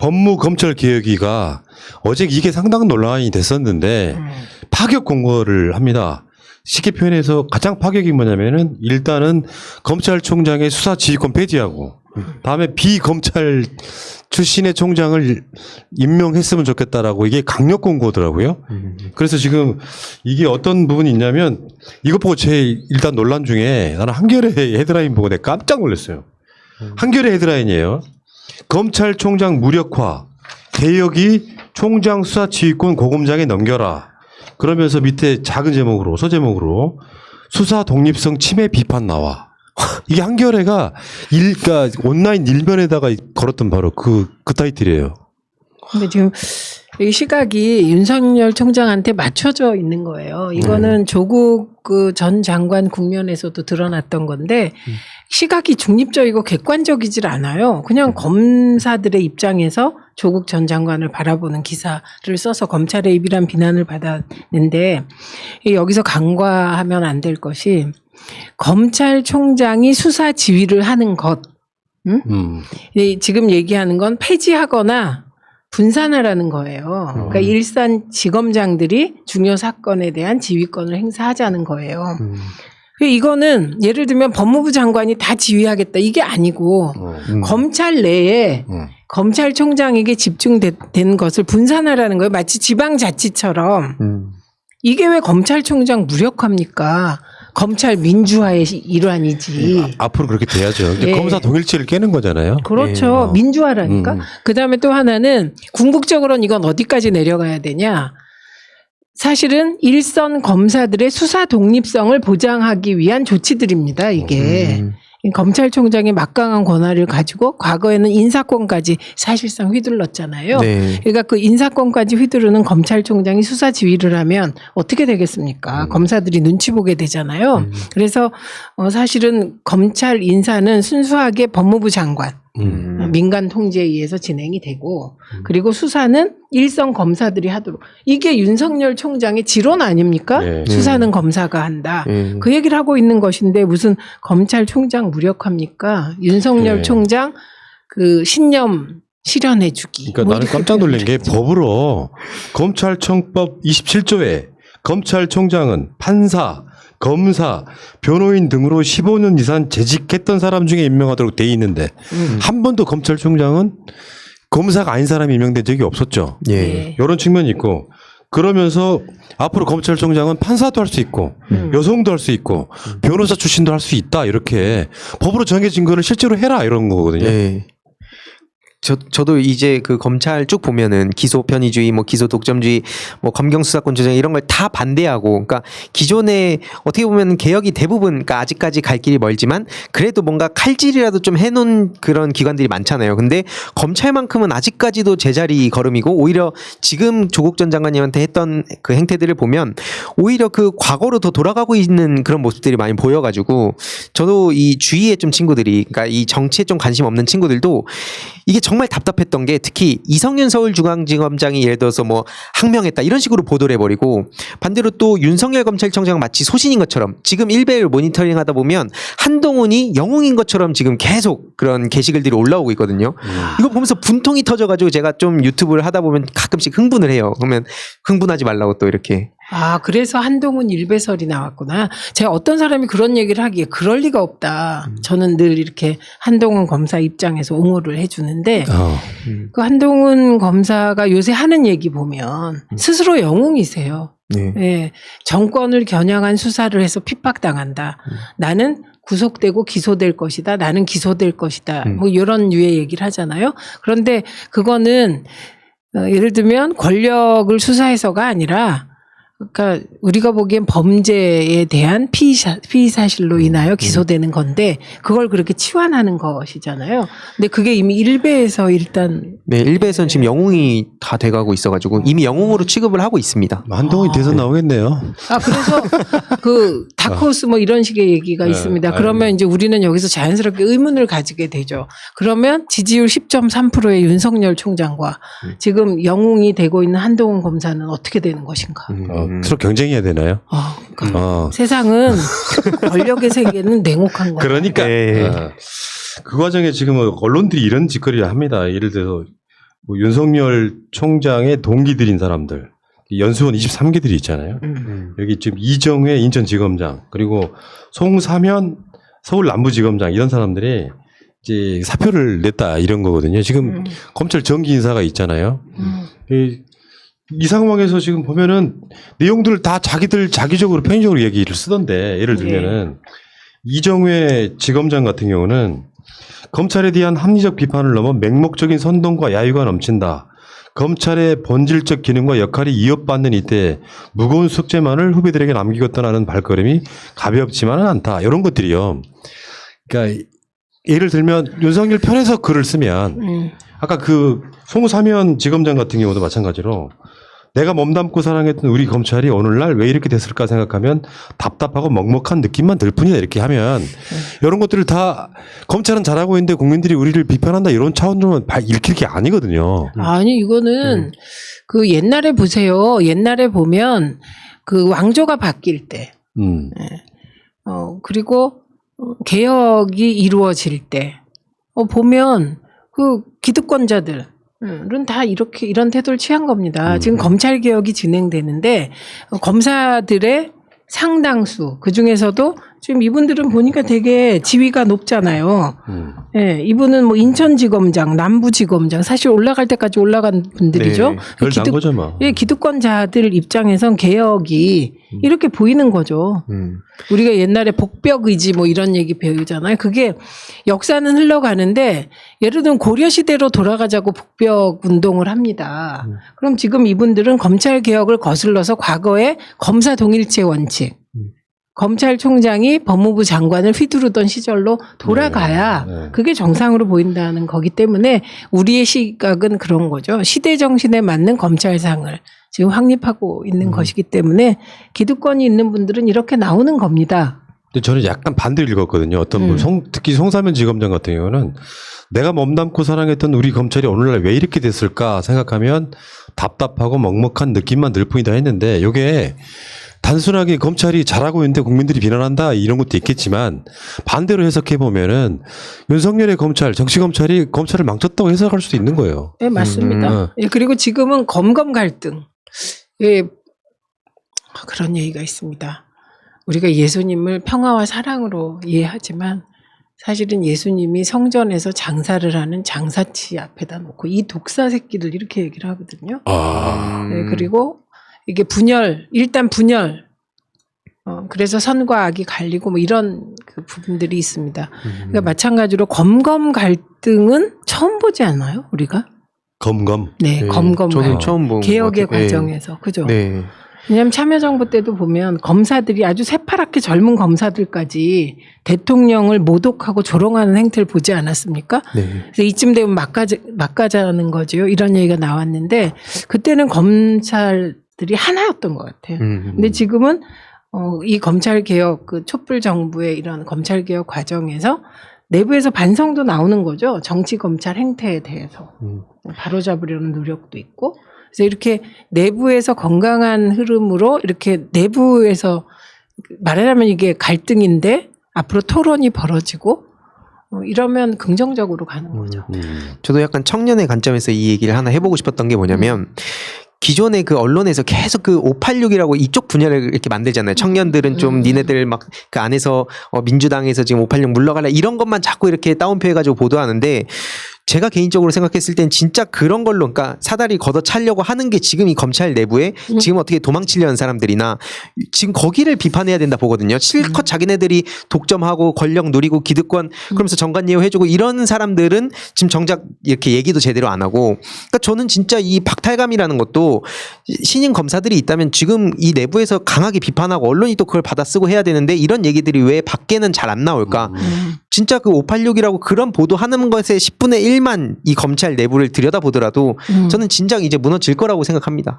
법무검찰개혁위가 어제 이게 상당 논란이 됐었는데 파격 공고를 합니다. 쉽게 표현해서 가장 파격이 뭐냐면은 일단은 검찰총장의 수사 지휘권 폐지하고 다음에 비검찰 출신의 총장을 임명했으면 좋겠다라고 이게 강력 공고더라고요. 그래서 지금 이게 어떤 부분이 있냐면 이것 보고 제 일단 논란 중에 나는 한겨레 헤드라인 보고 내가 깜짝 놀랐어요. 한겨레 헤드라인이에요. 검찰총장 무력화, 개혁이 총장 수사 지휘권 고검장에 넘겨라. 그러면서 밑에 작은 제목으로 소제목으로 수사 독립성 침해 비판 나와. 이게 한겨레가 그러니까 온라인 일면에다가 걸었던 바로 그 타이틀이에요. 근데 지금 이 시각이 윤석열 총장한테 맞춰져 있는 거예요. 이거는 조국 그 전 장관 국면에서도 드러났던 건데 시각이 중립적이고 객관적이질 않아요. 그냥 검사들의 입장에서 조국 전 장관을 바라보는 기사를 써서 검찰의 입이란 비난을 받았는데 여기서 간과하면 안 될 것이 검찰총장이 수사 지휘를 하는 것. 지금 얘기하는 건 폐지하거나 분산하라는 거예요. 그러니까 일선 지검장들이 중요 사건에 대한 지휘권을 행사하자는 거예요. 이거는 예를 들면 법무부 장관이 다 지휘하겠다 이게 아니고 검찰 내에 검찰총장에게 집중된 것을 분산하라는 거예요. 마치 지방자치처럼. 이게 왜 검찰총장 무력합니까? 검찰 민주화의 일환이지. 앞으로 그렇게 돼야죠. 근데 예. 검사 동일체를 깨는 거잖아요. 그렇죠. 민주화라니까. 그다음에 또 하나는 궁극적으로는 이건 어디까지 내려가야 되냐. 사실은 일선 검사들의 수사 독립성을 보장하기 위한 조치들입니다. 이게. 검찰총장의 막강한 권한을 가지고 과거에는 인사권까지 사실상 휘둘렀잖아요. 네. 그러니까 그 인사권까지 휘두르는 검찰총장이 수사 지휘를 하면 어떻게 되겠습니까? 검사들이 눈치 보게 되잖아요. 그래서 사실은 검찰 인사는 순수하게 법무부 장관 민간 통제에 의해서 진행이 되고 그리고 수사는 일선 검사들이 하도록 이게 윤석열 총장의 지론 아닙니까? 네. 수사는 검사가 한다. 그 얘기를 하고 있는 것인데 무슨 검찰총장 무력합니까? 윤석열 네. 총장 그 신념 실현해주기. 그러니까 나는 깜짝 놀란 게 법으로 검찰청법 27조에 검찰총장은 판사, 검사, 변호인 등으로 15년 이상 재직했던 사람 중에 임명하도록 돼 있는데 한 번도 검찰총장은 검사가 아닌 사람이 임명된 적이 없었죠. 예. 네. 이런 측면이 있고 그러면서 앞으로 검찰총장은 판사도 할 수 있고 여성도 할 수 있고 변호사 출신도 할 수 있다 이렇게 법으로 정해진 거를 실제로 해라 이런 거거든요. 예. 저도 이제 그 검찰 쭉 보면은 기소 편의주의, 뭐 기소 독점주의, 뭐 검경 수사권 조정 이런 걸 다 반대하고, 그러니까 기존에 어떻게 보면 개혁이 대부분, 그러니까 아직까지 갈 길이 멀지만 그래도 뭔가 칼질이라도 좀 해놓은 그런 기관들이 많잖아요. 근데 검찰만큼은 아직까지도 제자리 걸음이고 오히려 지금 조국 전 장관님한테 했던 그 행태들을 보면 오히려 그 과거로 더 돌아가고 있는 그런 모습들이 많이 보여가지고 저도 이 주위에 좀 친구들이, 그러니까 이 정치에 좀 관심 없는 친구들도 이게 정말 답답했던 게 특히 이성윤 서울중앙지검장이 예를 들어서 뭐 항명했다 이런 식으로 보도를 해버리고 반대로 또 윤석열 검찰총장 마치 소신인 것처럼 지금 일베를 모니터링 하다 보면 한동훈이 영웅인 것처럼 지금 계속 그런 게시글들이 올라오고 있거든요. 이거 보면서 분통이 터져가지고 제가 좀 유튜브를 하다 보면 가끔씩 흥분을 해요. 그러면 흥분하지 말라고 또 이렇게. 아, 그래서 한동훈 일배설이 나왔구나. 제가 어떤 사람이 그런 얘기를 하기에 그럴 리가 없다. 저는 늘 이렇게 한동훈 검사 입장에서 옹호를 해주는데 그 한동훈 검사가 요새 하는 얘기 보면 스스로 영웅이세요. 네. 예, 정권을 겨냥한 수사를 해서 핍박당한다. 나는 구속되고 기소될 것이다. 나는 기소될 것이다. 뭐 이런 류의 얘기를 하잖아요. 그런데 그거는 예를 들면 권력을 수사해서가 아니라 그러니까 우리가 보기엔 범죄에 대한 피의 사실로 인하여 기소되는 건데 그걸 그렇게 치환하는 것이잖아요. 근데 그게 이미 일베에서 일단 네, 일베에서는 지금 영웅이 다 돼가고 있어가지고 이미 영웅으로 취급을 하고 있습니다. 한동훈이 대선 나오겠네요. 아 그래서 그 다크호스 뭐 이런 식의 얘기가 있습니다. 그러면 이제 우리는 여기서 자연스럽게 의문을 가지게 되죠. 그러면 지지율 10.3%의 윤석열 총장과 지금 영웅이 되고 있는 한동훈 검사는 어떻게 되는 것인가? 서로 경쟁해야 되나요? 그러니까 세상은 권력의 세계는 냉혹한 거예요. 그러니까 네. 그 과정에 지금 언론들이 이런 짓거리를 합니다. 예를 들어서 뭐 윤석열 총장의 동기들인 사람들, 연수원 23개들이 있잖아요. 여기 지금 이정회 인천지검장, 그리고 송사면 서울 남부지검장 이런 사람들이 이제 사표를 냈다 이런 거거든요. 지금 검찰 정기 인사가 있잖아요. 이 상황에서 지금 보면은 내용들을 다 자기들 자기적으로 편의적으로 얘기를 쓰던데, 예를 들면은 이정회 지검장 같은 경우는 검찰에 대한 합리적 비판을 넘어 맹목적인 선동과 야유가 넘친다. 검찰의 본질적 기능과 역할이 이어받는 이때 무거운 숙제만을 후배들에게 남기겠다는 발걸음이 가볍지만은 않다. 이런 것들이요. 그러니까 예를 들면 윤석열 편에서 글을 쓰면 아까 그 송사면 지검장 같은 경우도 마찬가지로 내가 몸담고 사랑했던 우리 검찰이 오늘날 왜 이렇게 됐을까 생각하면 답답하고 먹먹한 느낌만 들 뿐이다 이렇게 하면 이런 것들을 다 검찰은 잘하고 있는데 국민들이 우리를 비판한다 이런 차원으로만 읽힐 게 아니거든요. 아니 이거는 그 옛날에 보세요. 옛날에 보면 그 왕조가 바뀔 때, 그리고 개혁이 이루어질 때, 보면 그 기득권자들 은 다 이렇게 이런 태도를 취한 겁니다. 지금 검찰 개혁이 진행되는데 검사들의 상당수 그 중에서도 지금 이분들은 보니까 되게 지위가 높잖아요. 예, 이분은 뭐 인천지검장, 남부지검장 사실 올라갈 때까지 올라간 분들이죠. 네, 별 난 거죠, 뭐. 예, 기득권자들 입장에선 개혁이 이렇게 보이는 거죠. 우리가 옛날에 복벽 의지 뭐 이런 얘기 배우잖아요. 그게 역사는 흘러가는데 예를 들면 고려 시대로 돌아가자고 복벽 운동을 합니다. 그럼 지금 이분들은 검찰 개혁을 거슬러서 과거의 검사 동일체 원칙, 검찰총장이 법무부 장관을 휘두르던 시절로 돌아가야 네. 그게 정상으로 보인다는 거기 때문에 우리의 시각은 그런 거죠. 시대 정신에 맞는 검찰상을 지금 확립하고 있는 것이기 때문에 기득권이 있는 분들은 이렇게 나오는 겁니다. 근데 저는 약간 반대로 읽었거든요. 어떤 분, 특히 송사면 지검장 같은 경우는 내가 몸담고 사랑했던 우리 검찰이 오늘날 왜 이렇게 됐을까 생각하면 답답하고 먹먹한 느낌만 들 뿐이다 했는데 이게 단순하게 검찰이 잘하고 있는데 국민들이 비난한다 이런 것도 있겠지만 반대로 해석해 보면은 윤석열의 검찰, 정치검찰이 검찰을 망쳤다고 해석할 수도 있는 거예요. 네, 맞습니다. 예, 그리고 지금은 검검 갈등. 예, 그런 얘기가 있습니다. 우리가 예수님을 평화와 사랑으로 이해하지만 사실은 예수님이 성전에서 장사를 하는 장사치 앞에다 놓고 이 독사 새끼들 이렇게 얘기를 하거든요. 네, 그리고 이게 분열, 일단 분열. 그래서 선과 악이 갈리고 뭐 이런 그 부분들이 있습니다. 그러니까 마찬가지로 검검 갈등은 처음 보지 않아요, 우리가? 검검. 네, 검검 저는 갈등. 처음 본 개혁의 것 같아요. 과정에서. 그죠? 네. 왜냐하면 참여정부 때도 보면 검사들이 아주 새파랗게 젊은 검사들까지 대통령을 모독하고 조롱하는 행태를 보지 않았습니까? 네. 그래서 이쯤 되면 막가자는 거죠. 이런 얘기가 나왔는데 그때는 검찰들이 하나였던 것 같아요. 근데 지금은 이 검찰 개혁 그 촛불 정부의 이런 검찰 개혁 과정에서 내부에서 반성도 나오는 거죠. 정치 검찰 행태에 대해서 바로잡으려는 노력도 있고. 그래서 이렇게 내부에서 건강한 흐름으로 이렇게 내부에서 말하자면 이게 갈등인데 앞으로 토론이 벌어지고 이러면 긍정적으로 가는 거죠. 저도 약간 청년의 관점에서 이 얘기를 하나 해보고 싶었던 게 뭐냐면 기존의 그 언론에서 계속 그 586이라고 이쪽 분야를 이렇게 만들잖아요. 청년들은 좀 니네들 막 그 안에서 민주당에서 지금 586 물러가라 이런 것만 자꾸 이렇게 따옴표해가지고 보도하는데 제가 개인적으로 생각했을 땐 진짜 그런 걸로 그러니까 사다리 걷어차려고 하는 게 지금 이 검찰 내부에 지금 어떻게 도망치려는 사람들이나 지금 거기를 비판해야 된다 보거든요. 실컷 자기네들이 독점하고 권력 누리고 기득권 그러면서 정관예우 해주고 이런 사람들은 지금 정작 이렇게 얘기도 제대로 안 하고 그러니까 저는 진짜 이 박탈감이라는 것도 신임 검사들이 있다면 지금 이 내부에서 강하게 비판하고 언론이 또 그걸 받아쓰고 해야 되는데 이런 얘기들이 왜 밖에는 잘 안 나올까? 진짜 그 586이라고 그런 보도하는 것의 10분의 1만 이 검찰 내부를 들여다보더라도 저는 진작 이제 무너질 거라고 생각합니다.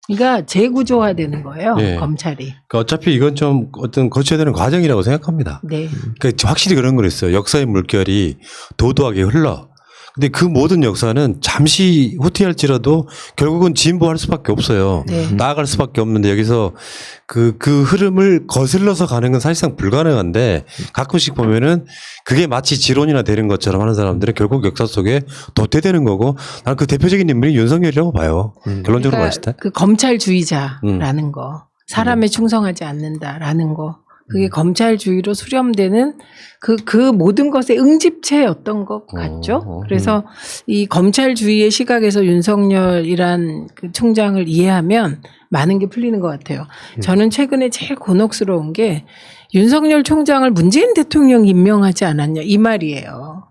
그러니까 재구조화되는 거예요. 네. 검찰이. 그러니까 어차피 이건 좀 어떤 거쳐야 되는 과정이라고 생각합니다. 네. 그러니까 확실히 그런 거 있어요. 역사의 물결이 도도하게 흘러. 근데 그 모든 역사는 잠시 후퇴할지라도 결국은 진보할 수밖에 없어요. 네. 나아갈 수밖에 없는데 여기서 그 흐름을 거슬러서 가는 건 사실상 불가능한데 가끔씩 보면은 그게 마치 지론이나 되는 것처럼 하는 사람들은 결국 역사 속에 도태되는 거고 나는 그 대표적인 인물이 윤석열이라고 봐요. 결론적으로 봤을 때. 그 검찰주의자라는 거, 사람에 충성하지 않는다라는 거, 그게 검찰주의로 수렴되는 그 모든 것의 응집체였던 것 같죠. 그래서 이 검찰주의의 시각에서 윤석열이란 그 총장을 이해하면 많은 게 풀리는 것 같아요. 저는 최근에 제일 곤혹스러운 게 윤석열 총장을 문재인 대통령이 임명하지 않았냐 이 말이에요.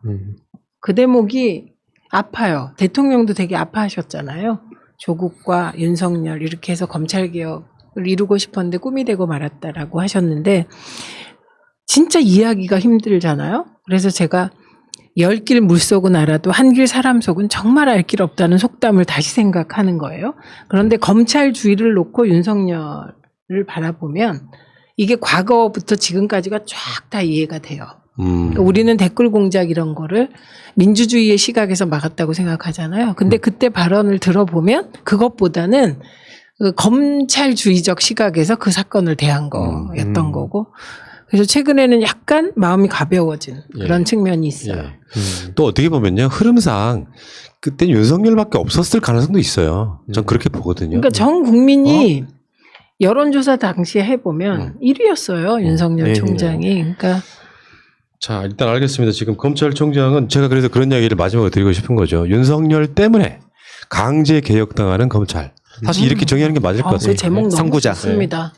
그 대목이 아파요. 대통령도 되게 아파하셨잖아요. 조국과 윤석열 이렇게 해서 검찰개혁을 이루고 싶었는데 꿈이 되고 말았다라고 하셨는데 진짜 이해하기가 힘들잖아요. 그래서 제가 10길 물속은 알아도 한 길 사람 속은 정말 알 길 없다는 속담을 다시 생각하는 거예요. 그런데 검찰주의를 놓고 윤석열을 바라보면 이게 과거부터 지금까지가 쫙 다 이해가 돼요. 그러니까 우리는 댓글 공작 이런 거를 민주주의의 시각에서 막았다고 생각하잖아요. 근데 그때 발언을 들어보면 그것보다는 그 검찰주의적 시각에서 그 사건을 대한 거였던 거고. 그래서 최근에는 약간 마음이 가벼워진 그런 측면이 있어요. 또 어떻게 보면요. 흐름상 그때 윤석열밖에 없었을 가능성도 있어요. 전 그렇게 보거든요. 그러니까 전 국민이 여론조사 당시에 해보면 1위였어요. 윤석열 총장이. 그러니까 자, 일단 알겠습니다. 지금 검찰총장은 제가 그래서 그런 이야기를 마지막으로 드리고 싶은 거죠. 윤석열 때문에 강제 개혁당하는 검찰. 사실 이렇게 정의하는 게 맞을 것 그 같습니다. 제목 너무 선구자. 좋습니다.